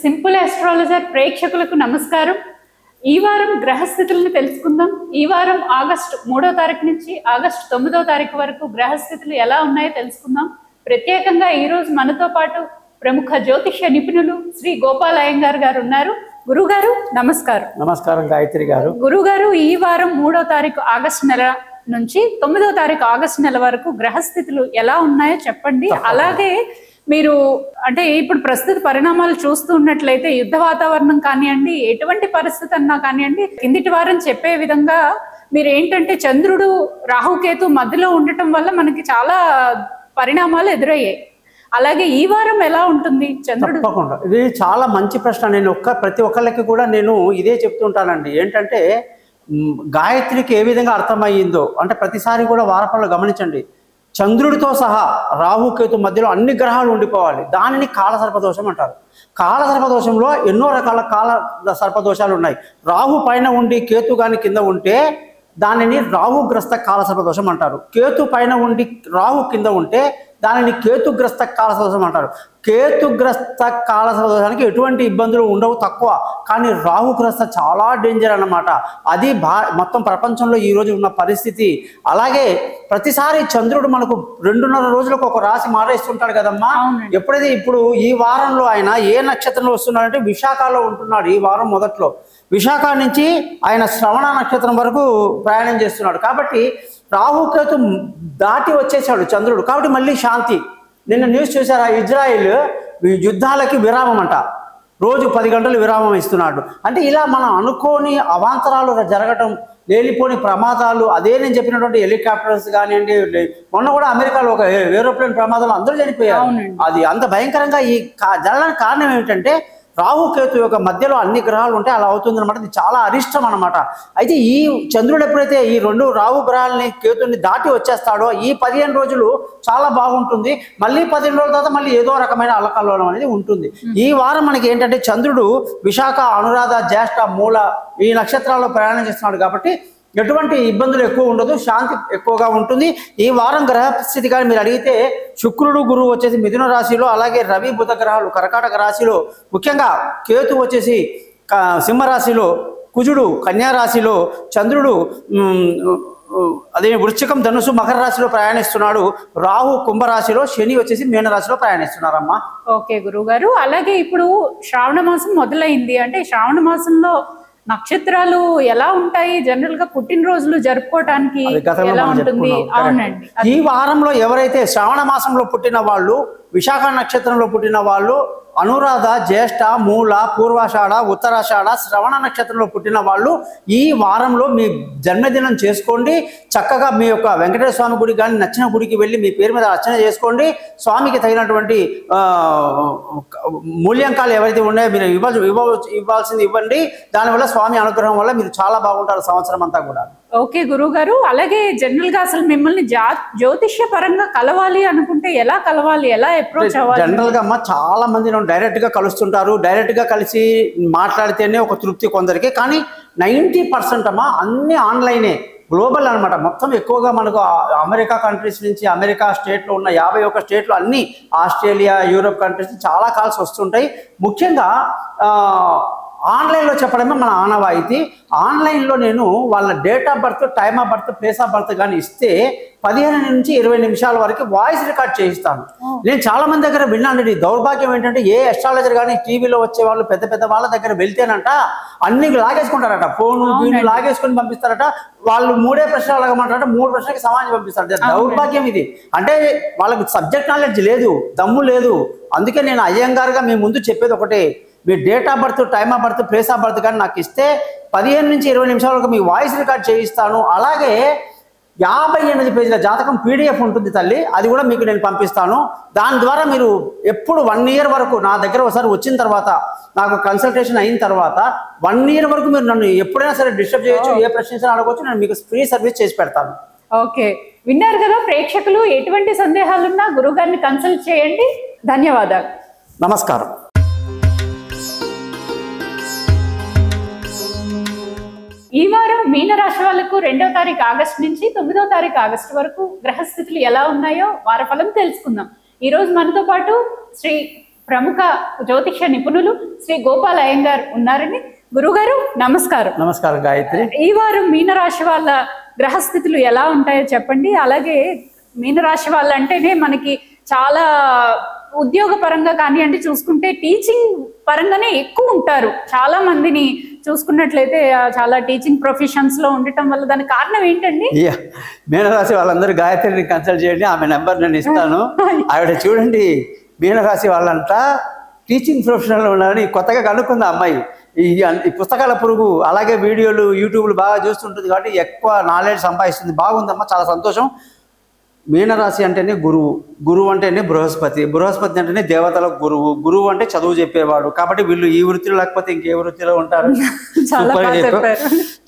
Simple astrologer ప్రేక్షకులకు నమస్కారం. ఈ వారం గ్రహస్థితులను తెలుసుకుందాం. ఈ వారం ఆగస్టు 3వ తారీఖు నుంచి ఆగస్టు 9వ తారీఖు వరకు గ్రహస్థితులు ఎలా ఉన్నాయో తెలుసుకుందాం. ప్రత్యేకంగా ఈ రోజు మనతో పాటు ప్రముఖ జ్యోతిష్య నిపుణులు శ్రీ గోపాల్ అయ్యంగార్ గారు ఉన్నారు. గురుగారు నమస్కారం. నమస్కారం గాయత్రి గారు. గురుగారు, ఈ వారం 3వ తారీఖు ఆగస్టు నెల నుంచి 9వ తారీఖు ఆగస్టు నెల వరకు గ్రహస్థితులు ఎలా ఉన్నాయో చెప్పండి. అలాగే మీరు అంటే ఇప్పుడు ప్రస్తుత పరిణామాలు చూస్తూ ఉన్నట్లయితే యుద్ధ వాతావరణం కానివ్వండి, ఎటువంటి పరిస్థితి అన్నా కానివ్వండి, కిందిటి వారం చెప్పే విధంగా మీరు ఏంటంటే చంద్రుడు రాహుకేతు మధ్యలో ఉండటం వల్ల మనకి చాలా పరిణామాలు ఎదురయ్యాయి. అలాగే ఈ వారం ఎలా ఉంటుంది చంద్రుడు? తప్పకుండా ఇది చాలా మంచి ప్రశ్న. నేను ప్రతి ఒక్కళ్ళకి కూడా నేను ఇదే చెప్తుంటానండి. ఏంటంటే గాయత్రికి ఏ విధంగా అర్థమయ్యిందో అంటే ప్రతిసారి కూడా వారపల్లో గమనించండి. చంద్రుడితో సహా రాహుకేతు మధ్యలో అన్ని గ్రహాలు ఉండిపోవాలి. దానిని కాలసర్పదోషం అంటారు. కాలసర్పదోషంలో ఎన్నో రకాల కాల సర్పదోషాలు ఉన్నాయి. రాహు పైన ఉండి కేతు కానీ కింద ఉంటే దానిని రాహుగ్రస్త కాలసర్పదోషం అంటారు. కేతు పైన ఉండి రాహు కింద ఉంటే దానిని కేతుగ్రస్త కాలసర్పదోషం అంటారు. కేతుగ్రస్త కాలసర్పదోషానికి ఎటువంటి ఇబ్బందులు ఉండవు, తక్కువ. కానీ రాహుగ్రస్త చాలా డేంజర్ అన్నమాట. అది మొత్తం ప్రపంచంలో ఈరోజు ఉన్న పరిస్థితి. అలాగే ప్రతిసారి చంద్రుడు మనకు 2.5 రోజులకు ఒక రాశి మారేస్తుంటాడు కదమ్మా. ఎప్పుడైతే ఇప్పుడు ఈ వారంలో ఆయన ఏ నక్షత్రంలో వస్తున్నాడంటే విశాఖలో ఉంటున్నాడు. ఈ వారం మొదట్లో విశాఖ నుంచి ఆయన శ్రవణ నక్షత్రం వరకు ప్రయాణం చేస్తున్నాడు. కాబట్టి రాహుకేతు దాటి వచ్చేసాడు చంద్రుడు. కాబట్టి మళ్ళీ శాంతి. నిన్న న్యూస్ చూసారా? ఇజ్రాయిల్ యుద్ధాలకి విరామం అంట. రోజు 10 గంటలు విరామం ఇస్తున్నాడు. అంటే ఇలా మనం అనుకోని అవాంతరాలు జరగటం, లేనిపోని ప్రమాదాలు, అదే నేను చెప్పినటువంటి హెలికాప్టర్స్ కానివ్వండి, మొన్న కూడా అమెరికాలో ఒక ఏరోప్లేన్ ప్రమాదంలో అందరూ చనిపోయారు. అది అంత భయంకరంగా ఈ జరగడానికి కారణం ఏమిటంటే రాహుకేతు యొక్క మధ్యలో అన్ని గ్రహాలు ఉంటే అలా అవుతుంది అనమాట. ఇది చాలా అరిష్టం అనమాట. అయితే ఈ చంద్రుడు ఎప్పుడైతే ఈ 2 రాహు గ్రహాలని కేతుని దాటి వచ్చేస్తాడో ఈ 15 రోజులు చాలా బాగుంటుంది. మళ్ళీ 15 రోజుల తర్వాత మళ్ళీ ఏదో రకమైన అల్లకల్లోలం అనేది ఉంటుంది. ఈ వారం మనకి ఏంటంటే చంద్రుడు విశాఖ, అనురాధ, జ్యేష్ఠ, మూల ఈ నక్షత్రాల్లో ప్రయాణం చేస్తున్నాడు. కాబట్టి ఎటువంటి ఇబ్బందులు ఎక్కువ ఉండదు, శాంతి ఎక్కువగా ఉంటుంది. ఈ వారం గ్రహస్థితి కానీ మీరు అడిగితే శుక్రుడు, గురువు వచ్చేసి మిథున రాశిలో, అలాగే రవి, బుధ గ్రహాలు కర్కాటక రాశిలో, ముఖ్యంగా కేతు వచ్చేసి సింహరాశిలో, కుజుడు కన్యా రాశిలో, చంద్రుడు అదే వృశ్చికం, ధనుసు, మకర రాశిలో ప్రయాణిస్తున్నాడు. రాహు కుంభరాశిలో, శని వచ్చేసి మీనరాశిలో ప్రయాణిస్తున్నారమ్మా. ఓకే గురువు గారు. అలాగే ఇప్పుడు శ్రావణ మాసం మొదలైంది. అంటే శ్రావణ మాసంలో నక్షత్రాలు ఎలా ఉంటాయి? జనరల్ గా పుట్టినరోజులు జరుపుకోవటానికి ఎలా ఉంటుంది? అవునండి. ఈ వారంలో ఎవరైతే శ్రావణ మాసంలో పుట్టిన వాళ్ళు, విశాఖ నక్షత్రంలో పుట్టిన వాళ్ళు, అనురాధ, జ్యేష్ఠ, మూల, పూర్వాషాఢ, ఉత్తరాషాఢ, శ్రవణ నక్షత్రంలో పుట్టిన వాళ్ళు ఈ వారంలో మీ జన్మదినం చేసుకోండి. చక్కగా మీ యొక్క వెంకటేశ్వర స్వామి గుడి కానీ నచ్చిన గుడికి వెళ్ళి మీ పేరు మీద అర్చన చేసుకోండి. స్వామికి తగినటువంటి మూల్యాంకాలు ఎవరైతే ఉన్నాయో మీరు ఇవ్వాల్సింది ఇవ్వండి. దానివల్ల స్వామి అనుగ్రహం వల్ల మీరు చాలా బాగుంటారు సంవత్సరం అంతా కూడా. ఓకే గురువు గారు. అలాగే జనరల్ గా అసలు మిమ్మల్ని జ్యోతిష్య పరంగా కలవాలి అనుకుంటే ఎలా కలవాలి, ఎలా అప్రోచ్ అవ్వాలి? జనరల్ గా అమ్మ చాలా మంది డైరెక్ట్ గా కలుస్తుంటారు. డైరెక్ట్ గా కలిసి మాట్లాడితేనే ఒక తృప్తి కొందరికి. కానీ 90% అమ్మ అన్ని ఆన్లైనే, గ్లోబల్ అనమాట. మొత్తం ఎక్కువగా మనకు అమెరికా కంట్రీస్ నుంచి, అమెరికా స్టేట్లో ఉన్న 51 స్టేట్లు, అన్ని ఆస్ట్రేలియా, యూరోప్ కంట్రీస్ చాలా కాల్స్ వస్తుంటాయి. ముఖ్యంగా ఆన్లైన్లో చెప్పడమే మన ఆనవాయితీ. ఆన్లైన్లో నేను వాళ్ళ date of birth, time of birth, place of birth కానీ ఇస్తే 15 నుంచి 20 నిమిషాల వరకు వాయిస్ రికార్డ్ చేయిస్తాను. నేను చాలా మంది దగ్గర విన్నాను. దౌర్భాగ్యం ఏంటంటే ఏ అస్ట్రాలజర్ కానీ టీవీలో వచ్చే వాళ్ళు పెద్ద పెద్ద వాళ్ళ దగ్గర వెళ్తేనంట అన్ని లాగేసుకుంటారట. ఫోన్ లాగేసుకొని పంపిస్తారట. వాళ్ళు 3 ప్రశ్నలు అడగమంటారట, 3 ప్రశ్నలకి సమాధానం పంపిస్తారు. దౌర్భాగ్యం ఇది. అంటే వాళ్ళకు సబ్జెక్ట్ నాలెడ్జ్ లేదు, దమ్ము లేదు. అందుకే నేను అయ్యంగారుగా మీ ముందు చెప్పేది ఒకటే, మీ date of birth, time of birth, place of birth కానీ నాకు ఇస్తే 15 నుంచి 20 నిమిషాల వరకు మీ వాయిస్ రికార్డ్ చేయిస్తాను. అలాగే 58 పేజీల జాతకం PDF ఉంటుంది తల్లి, అది కూడా మీకు నేను పంపిస్తాను. దాని ద్వారా మీరు ఎప్పుడు 1 ఇయర్ వరకు నా దగ్గర ఒకసారి వచ్చిన తర్వాత, నాకు కన్సల్టేషన్ అయిన తర్వాత 1 ఇయర్ వరకు మీరు నన్ను ఎప్పుడైనా సరే డిస్టర్బ్ చేయొచ్చు, ఏ ప్రశ్నించినా అడగవచ్చు. నేను మీకు ఫ్రీ సర్వీస్ చేసి పెడతాను. ఓకే, విన్నారు కదా ప్రేక్షకులు. ఎటువంటి సందేహాలున్నా గురువు గారిని కన్సల్ట్ చేయండి. ధన్యవాదాలు. నమస్కారం. ఈ వారం మీనరాశి వాళ్ళకు 2వ తారీఖు ఆగస్టు నుంచి 9వ తారీఖు ఆగస్టు వరకు గ్రహస్థితులు ఎలా ఉన్నాయో వారఫలం తెలుసుకుందాం. ఈ రోజు మనతో పాటు శ్రీ ప్రముఖ జ్యోతిష నిపుణులు శ్రీ గోపాల్ అయ్యంగార్ ఉన్నారని. గురుగారు నమస్కారం. నమస్కారం గాయత్రి. ఈ వారం మీనరాశి వాళ్ళ గ్రహస్థితులు ఎలా ఉంటాయో చెప్పండి. అలాగే మీనరాశి వాళ్ళ అంటేనే మనకి చాలా ఉద్యోగ పరంగా కానివ్వండి, చూసుకుంటే టీచింగ్ పరంగానే ఎక్కువ ఉంటారు. చాలా మందిని చూసుకున్నట్లయితే చాలా టీచింగ్ ప్రొఫెషన్స్ లో ఉండటం వల్ల దానికి కారణం ఏంటండి? మీనరాశి వాళ్ళందరూ గాయత్రిని కన్సల్ట్ చేయండి, ఆమె నెంబర్ నేను ఇస్తాను. ఆవిడ చూడండి, మీనరాశి వాళ్ళంతా టీచింగ్ ప్రొఫెషనల్ ఉన్నారని కొత్తగా కనుక్కుంది అమ్మాయి. ఈ పుస్తకాల పురుగు, అలాగే వీడియోలు యూట్యూబ్లు బాగా చూస్తుంటుంది కాబట్టి ఎక్కువ నాలెడ్జ్ సంపాదిస్తుంది. బాగుందమ్మా, చాలా సంతోషం. మీనరాశి అంటేనే గురువు, గురువు అంటేనే బృహస్పతి, బృహస్పతి అంటేనే దేవతల గురువు, గురువు అంటే చదువు చెప్పేవాడు. కాబట్టి వీళ్ళు ఈ వృత్తిలో లేకపోతే ఇంకే వృత్తిలో ఉంటారు.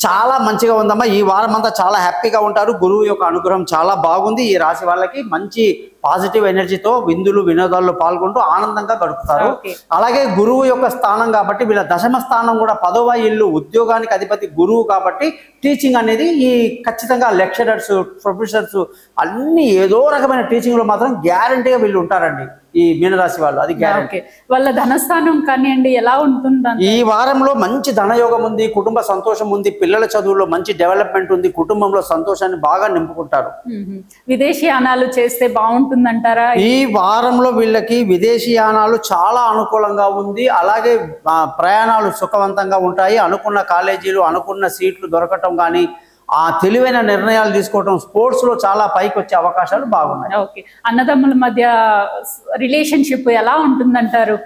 చాలా మంచిగా ఉందమ్మా. ఈ వారం అంతా చాలా హ్యాపీగా ఉంటారు. గురువు యొక్క అనుగ్రహం చాలా బాగుంది. ఈ రాశి వాళ్ళకి మంచి పాజిటివ్ ఎనర్జీతో విందులు వినోదాల్లో పాల్గొంటూ ఆనందంగా గడుపుతారు. అలాగే గురువు యొక్క స్థానం కాబట్టి వీళ్ళ దశమ స్థానం కూడా 10వ ఇల్లు, ఉద్యోగానికి అధిపతి గురువు కాబట్టి టీచింగ్ అనేది ఈ ఖచ్చితంగా లెక్చరర్స్, ప్రొఫెసర్స్ అన్ని ఏదో రకమైన టీచింగ్ లో మాత్రం గ్యారంటీగా వీళ్ళు ఉంటారండి ఈ మీనరాశి వాళ్ళు. అది గ్యారంటీ. వాళ్ళ ధనస్థానం కానివ్వండి ఎలా ఉంటుంది? ఈ వారంలో మంచి ధనయోగం ఉంది, కుటుంబ సంతోషం ఉంది, పిల్లల చదువులో మంచి డెవలప్మెంట్ ఉంది, కుటుంబంలో సంతోషాన్ని బాగా నింపుకుంటారు. విదేశీయానాలు చేస్తే బాగుంటుందంటారా? ఈ వారంలో వీళ్ళకి విదేశీయానాలు చాలా అనుకూలంగా ఉంది. అలాగే ప్రయాణాలు సుఖవంతంగా ఉంటాయి. అనుకున్న కాలేజీలు, అనుకున్న సీట్లు దొరకటం కానీ, ఆ తెలివైన నిర్ణయాలు తీసుకోవటం, స్పోర్ట్స్ లో చాలా పైకి వచ్చే అవకాశాలు బాగున్నాయి. ఓకే, అన్నదమ్ముల మధ్య రిలేషన్షిప్ ఎలా ఉంటుందంటారు?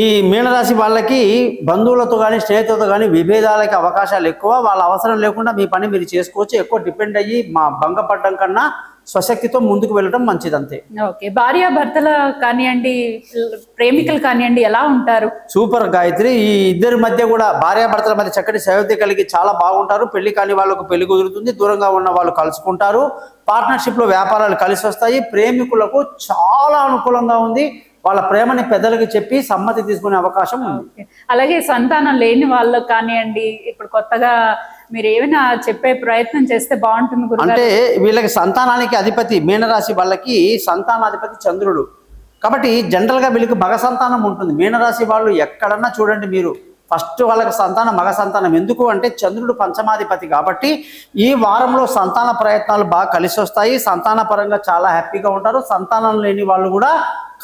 ఈ మీనరాశి వాళ్ళకి బంధువులతో కానీ స్నేహితులతో కానీ విభేదాలకి అవకాశాలు ఎక్కువ. వాళ్ళ అవసరం లేకుండా మీ పని మీరు చేసుకోవచ్చు. ఎక్కువ డిపెండ్ అయ్యి భంగపడడం కన్నా స్వశక్తితో ముందుకు వెళ్ళడం మంచిది, అంతే. ఓకే, భార్యాభర్తల కానివ్వండి, ప్రేమికులు కానివ్వండి ఎలా ఉంటారు? సూపర్ గాయత్రి. ఈ ఇద్దరి మధ్య కూడా భార్యాభర్తల మధ్య చక్కటి సయోధ్య కలిగి చాలా బాగుంటారు. పెళ్లి కాని వాళ్ళకు పెళ్లి కుదురుతుంది, దూరంగా ఉన్న వాళ్ళు కలుసుకుంటారు. పార్ట్నర్షిప్ లో వ్యాపారాలు కలిసి వస్తాయి. ప్రేమికులకు చాలా అనుకూలంగా ఉంది. వాళ్ళ ప్రేమని పెద్దలకి చెప్పి సమ్మతి తీసుకునే అవకాశం ఉంది. అలాగే సంతానం లేని వాళ్ళకి కానివ్వండి, ఇప్పుడు కొత్తగా మీరు ఏమైనా చెప్పే ప్రయత్నం చేస్తే బాగుంటుంది. అంటే వీళ్ళకి సంతానానికి అధిపతి మీనరాశి వాళ్ళకి సంతానాధిపతి చంద్రుడు కాబట్టి జనరల్ గా వీళ్ళకి మగ సంతానం ఉంటుంది. మీనరాశి వాళ్ళు ఎక్కడన్నా చూడండి మీరు, ఫస్ట్ వాళ్ళకి సంతానం మగ సంతానం. ఎందుకు అంటే చంద్రుడు పంచమాధిపతి కాబట్టి ఈ వారంలో సంతాన ప్రయత్నాలు బాగా కలిసి వస్తాయి. సంతాన పరంగా చాలా హ్యాపీగా ఉంటారు. సంతానం లేని వాళ్ళు కూడా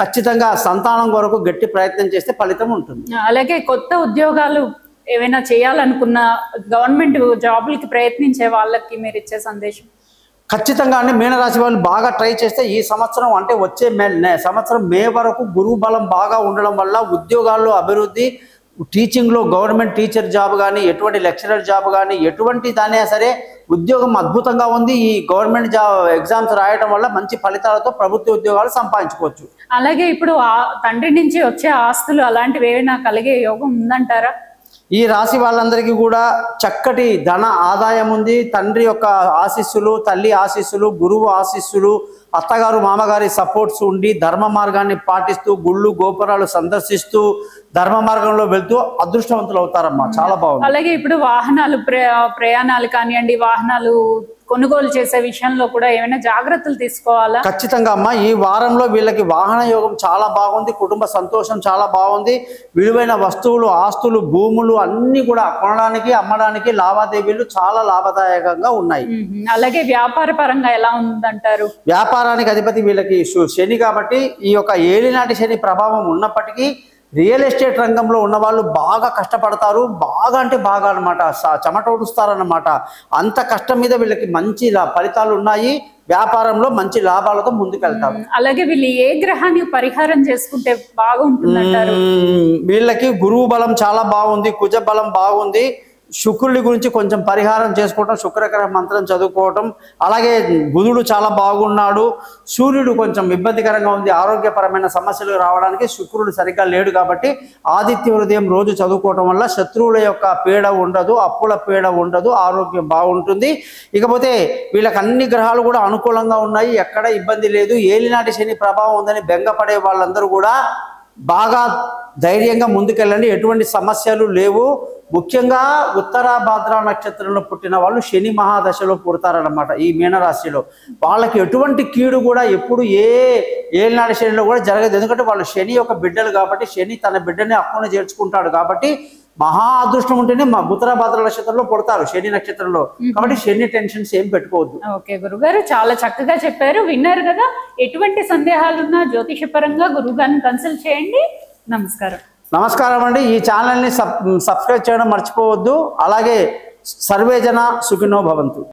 ఖచ్చితంగా సంతానం కొరకు గట్టి ప్రయత్నం చేస్తే ఫలితం ఉంటుంది. అలాగే కొత్త ఉద్యోగాలు ఏమైనా చేయాలనుకున్న గవర్నమెంట్ జాబులకి ప్రయత్నించే వాళ్ళకి మీరు ఇచ్చే సందేశం? ఖచ్చితంగానే మీనరాశి వాళ్ళు బాగా ట్రై చేస్తే ఈ సంవత్సరం అంటే వచ్చే సంవత్సరం మే వరకు గురువు బలం బాగా ఉండడం వల్ల ఉద్యోగాల్లో అభివృద్ధి, టీచింగ్లో గవర్నమెంట్ టీచర్ జాబ్ కానీ, ఎటువంటి లెక్చరర్ జాబ్ కానీ, ఎటువంటి దానే సరే ఉద్యోగం అద్భుతంగా ఉంది. ఈ గవర్నమెంట్ జాబ్ ఎగ్జామ్స్ రాయడం వల్ల మంచి ఫలితాలతో ప్రభుత్వ ఉద్యోగాలు సంపాదించుకోవచ్చు. అలాగే ఇప్పుడు తండ్రి నుంచి వచ్చే ఆస్తులు అలాంటివి ఏమైనా కలిగే యోగం ఉందంటారా? ఈ రాశి వాళ్ళందరికీ కూడా చక్కటి ధన ఆదాయం ఉంది. తండ్రి యొక్క ఆశీస్సులు, తల్లి ఆశీస్సులు, గురువు ఆశీస్సులు, అత్తగారు మామగారి సపోర్ట్స్ ఉండి ధర్మ మార్గాన్ని పాటిస్తూ గుళ్ళు గోపురాలు సందర్శిస్తూ ధర్మ మార్గంలో వెళ్తూ అదృష్టవంతులు అవుతారమ్మా. చాలా బాగుంది. అలాగే ఇప్పుడు వాహనాలు ప్రయాణాలు కానివ్వండి, వాహనాలు కొనుగోలు చేసే విషయంలో కూడా ఏమైనా జాగ్రత్తలు తీసుకోవాలా? ఖచ్చితంగా అమ్మా. ఈ వారంలో వీళ్ళకి వాహన యోగం చాలా బాగుంది. కుటుంబ సంతోషం చాలా బాగుంది. విలువైన వస్తువులు, ఆస్తులు, భూములు అన్ని కూడా కొనడానికి, అమ్మడానికి లావాదేవీలు చాలా లాభదాయకంగా ఉన్నాయి. అలాగే వ్యాపార పరంగా ఎలా ఉందంటారు? వ్యాపారానికి అధిపతి వీళ్ళకి శని కాబట్టి ఈ యొక్క ఏలినాటి శని ప్రభావం ఉన్నప్పటికీ రియల్ ఎస్టేట్ రంగంలో ఉన్న వాళ్ళు బాగా కష్టపడతారు. బాగా అంటే బాగా అనమాట, చెమటోడుస్తారన్నమాట. అంత కష్టం మీద వీళ్ళకి మంచి ఫలితాలు ఉన్నాయి. వ్యాపారంలో మంచి లాభాలతో ముందుకెళ్తారు. అలాగే వీళ్ళు ఏ గ్రహాన్ని పరిహారం చేసుకుంటే బాగుంటుందంటారు? వీళ్ళకి గురువు బలం చాలా బాగుంది, కుజ బలం బాగుంది. శుక్రుడి గురించి కొంచెం పరిహారం చేసుకోవటం, శుక్రగ్రహ మంత్రం చదువుకోవటం. అలాగే బుధుడు చాలా బాగున్నాడు. సూర్యుడు కొంచెం ఇబ్బందికరంగా ఉంది, ఆరోగ్యపరమైన సమస్యలు రావడానికి శుక్రుడు సరిగ్గా లేడు కాబట్టి ఆదిత్య హృదయం రోజు చదువుకోవటం వల్ల శత్రువుల యొక్క పీడ ఉండదు, అప్పుల పీడ ఉండదు, ఆరోగ్యం బాగుంటుంది. ఇకపోతే వీళ్ళకి అన్ని గ్రహాలు కూడా అనుకూలంగా ఉన్నాయి, ఎక్కడ ఇబ్బంది లేదు. ఏలినాటి శని ప్రభావం ఉందని బెంగపడే వాళ్ళందరూ కూడా బాగా ధైర్యంగా ముందుకెళ్ళండి. ఎటువంటి సమస్యలు లేవు. ముఖ్యంగా ఉత్తర భాద్ర నక్షత్రంలో పుట్టిన వాళ్ళు శని మహాదశలో పుడతారనమాట. ఈ మీనరాశిలో వాళ్ళకి ఎటువంటి కీడు కూడా ఎప్పుడు ఏనాడు శనిలో కూడా జరగదు. ఎందుకంటే వాళ్ళు శని యొక్క బిడ్డలు కాబట్టి, శని తన బిడ్డని అక్కున చేర్చుకుంటాడు కాబట్టి మహా అదృష్టం ఉంటేనే ఉత్తర భాద్ర నక్షత్రంలో పుడతారు, శని నక్షత్రంలో. కాబట్టి శని టెన్షన్స్ ఏం పెట్టుకోవద్దు. ఓకే గురుగారు, చాలా చక్కగా చెప్పారు. విన్నారు కదా, ఎటువంటి సందేహాలున్నా జ్యోతిషపరంగా గురువు గారిని కన్సల్ట్ చేయండి. నమస్కారం. నమస్కారం అండి. ఈ ఛానల్ని సబ్స్క్రైబ్ చేయడం మర్చిపోవద్దు. అలాగే సర్వేజన సుఖినో భవంతు.